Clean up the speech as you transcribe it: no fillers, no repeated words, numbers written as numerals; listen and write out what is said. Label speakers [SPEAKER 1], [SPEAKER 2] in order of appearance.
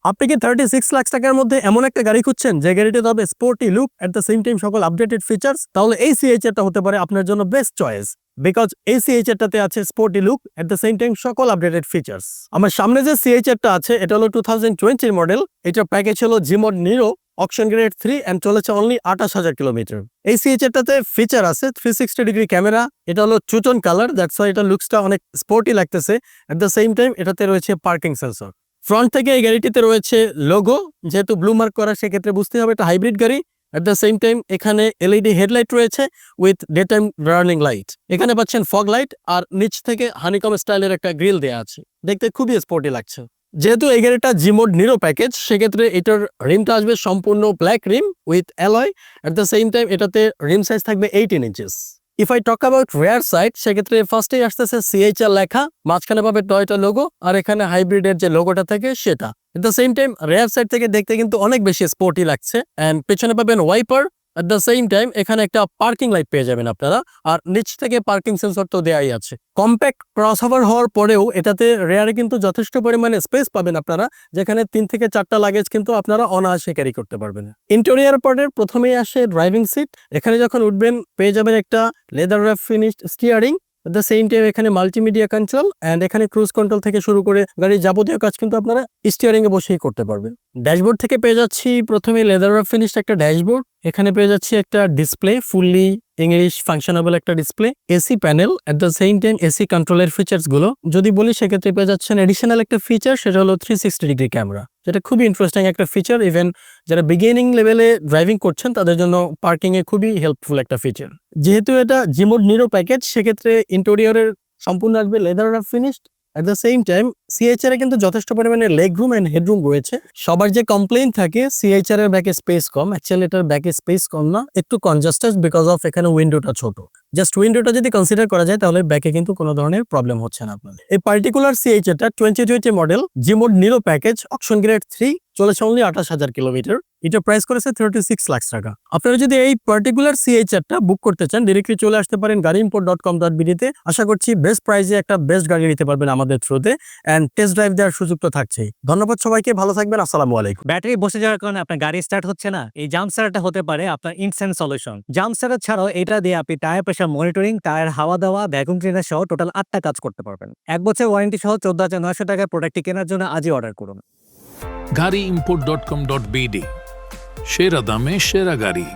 [SPEAKER 1] আপনি কি 36 লাখ টাকার মধ্যে এমন একটা গাড়ি খুঁজছেন যে গাড়িতে হবে sporty look at the same time সকল আপডেটেড ফিচার্স, তাহলে এই সিএইচআরটা হতে পারে আপনার জন্য বেস্ট চয়েস। বিকজ এই সিএইচআরটাতে আছে sporty look at the same time সকল আপডেটেড ফিচার্স। আমার সামনে যে সিএইচআরটা আছে এটা হলো 2020 মডেল। এটার প্যাকেজ হলো জিমোড নিরো অকশন গ্রেড 3 এন্ড চলেছে অনলি 28,000 কিলোমিটার। এই সিএইচআরটাতে ফিচার আছে 360 ডিগ্রি ক্যামেরা। এটা হলো টু-টোন কালার, দ্যাটস ওয়াই এটা লুকসটা অনেক স্পোর্টি লাগতেছে। এট দ্য সেম টাইম এটাতে রয়েছে পার্কিং সেন্সর। ফ্রন্ট থেকে এই গাড়িটিতে রয়েছে লোগো, যেহেতু ব্লু মার্ক করা সেক্ষেত্রে বুঝতে হবে এটা হাইব্রিড গাড়ি। এট দ্য সেম টাইম এখানে এলইডি হেডলাইট রয়েছে with day time running light. এখানে পাচ্ছেন ফগ লাইট আর নিচ থেকে হানিকম স্টাইলের একটা গ্রিল দেওয়া আছে, দেখতে খুবই স্পোর্টি লাগছে। যেহেতু এই গাড়িটা জিমোড নিরো প্যাকেজ, সেক্ষেত্রে এটার রিমটা আসবে সম্পূর্ণ black Rim with alloy. At the same time এটাতে রিম সাইজ থাকবে 18 inches. If I talk about rare side, সেক্ষেত্রে ফার্স্টেই আসতেছে সিএইচআর লেখা, মাঝখানে পাবে টয়োটা লোগো, আর এখানে হাইব্রিডের যে লোগোটা থাকে সেটা। এট the same time rare side থেকে দেখতে কিন্তু অনেক বেশি স্পোর্টি লাগছে। অ্যান্ড পেছনে পাবেন wiper. At the same time এখানে একটা পার্কিং লাইট পেয়ে যাবেন আপনারা, আর নিচ থেকে পার্কিং সেন্সর তো দেওয়াই আছে। কম্প্যাক্ট ক্রসওভার হওয়ার পরেও এটাতে রেয়ারে কিন্তু যথেষ্ট পরিমাণে স্পেস পাবেন আপনারা, যেখানে 3 থেকে 4টা লাগেজ কিন্তু আপনারা অনায়াসে ক্যারি করতে পারবেন। ইন্টেরিয়র পার্টের প্রথমেই আসে ড্রাইভিং সিট। এখানে যখন উঠবেন পেয়ে যাবেন একটা leather wrap finished steering. At the same time এখানে মাল্টিমিডিয়া কন্ট্রোল অ্যান্ড এখানে ক্রুজ কন্ট্রোল থেকে শুরু করে গাড়ির যাবতীয় কাজ কিন্তু আপনারা স্টিয়ারিং এ বসেই করতে পারবেন। ড্যাশবোর্ড থেকে পেয়ে যাচ্ছি প্রথমে লেদার র্যাপ ফিনিশড একটা ড্যাশবোর্ড। এখানে পেয়ে যাচ্ছি একটা ডিসপ্লে, ফুললি ইংলিশ ফাংশনেবল একটা display, AC panel. At the same time AC কন্ট্রোলের ফিচার্স গুলো যদি বলি, সেক্ষেত্রে পেয়ে যাচ্ছেন এডিশনাল একটা ফিচার, সেটা হলো 360 ডিগ্রি ক্যামেরা, যেটা খুবই ইন্টারেস্টিং একটা ফিচার। ইভেন যারা বিগিনিং লেভেলে ড্রাইভিং করছেন তাদের জন্য পার্কিং এ খুবই হেল্পফুল একটা ফিচার। যেহেতু এটা জিমোড নিরো প্যাকেজ, সেক্ষেত্রে ইন্টেরিয়রের সম্পূর্ণ আসবে leather wrap finished. At the same time CHR এ কিন্তু যথেষ্ট পরিমাণে লেগ রুম এন্ড হেডরুম রয়েছে। সবার যে কমপ্লেইন থাকে সিএইচআর এর ব্যাকে স্পেস কম, অ্যাকচুয়ালি এটার ব্যাকে স্পেস কম না, একটু কনজাস্টেড বিকজ অফ এখানে উইন্ডোটা ছোট। জাস্ট উইন্ডোটা যদি কনসিডার করা যায় তাহলে ব্যাকে কিন্তু কোনো ধরনের প্রবলেম হচ্ছে না আপনাদের। এই পার্টিকুলার সিএইচআরটা 2020 model G mode Nero package auction grade 3 চলেছে অনলি 28,000 কিলোমিটার। এটা প্রাইস করেছে 36 লাখ টাকা। আপনারা যদি এই পার্টিকুলার সিএইচআরটা বুক করতে চান, ডিরেক্টলি চলে আসতে পারেন gareimport.com.bd তে। আশা করছি বেস্ট প্রাইসে একটা বেস্ট গাড়ি নিতে পারবেন আমাদের থ্রুতে, এন্ড টেস্ট ড্রাইভ দেওয়ার সুযোগ তো থাকছেই। ধন্যবাদ সবাইকে, ভালো থাকবেন, আসসালামু আলাইকুম।
[SPEAKER 2] ব্যাটারি বসে যাওয়ার কারণে আপনার গাড়ি স্টার্ট হচ্ছে না, এই জাম্প স্টার্টটা হতে পারে আপনার ইনস্ট্যান্ট সলিউশন। জাম্প স্টার্ট ছাড়াও এটা দিয়ে আপনি টায়ার প্রেশার মনিটরিং, টায়ার হাওয়া দেওয়া, ভ্যাকুয়াম ক্লিনার সহ টোটাল 8টা কাজ করতে পারবেন। 1 বছর ওয়ারেন্টি সহ 14,900 টাকার প্রোডাক্টটি কেনার জন্য আজই অর্ডার করুন।
[SPEAKER 3] gareimport.com.bd সেরা দামে সেরা গাড়ি।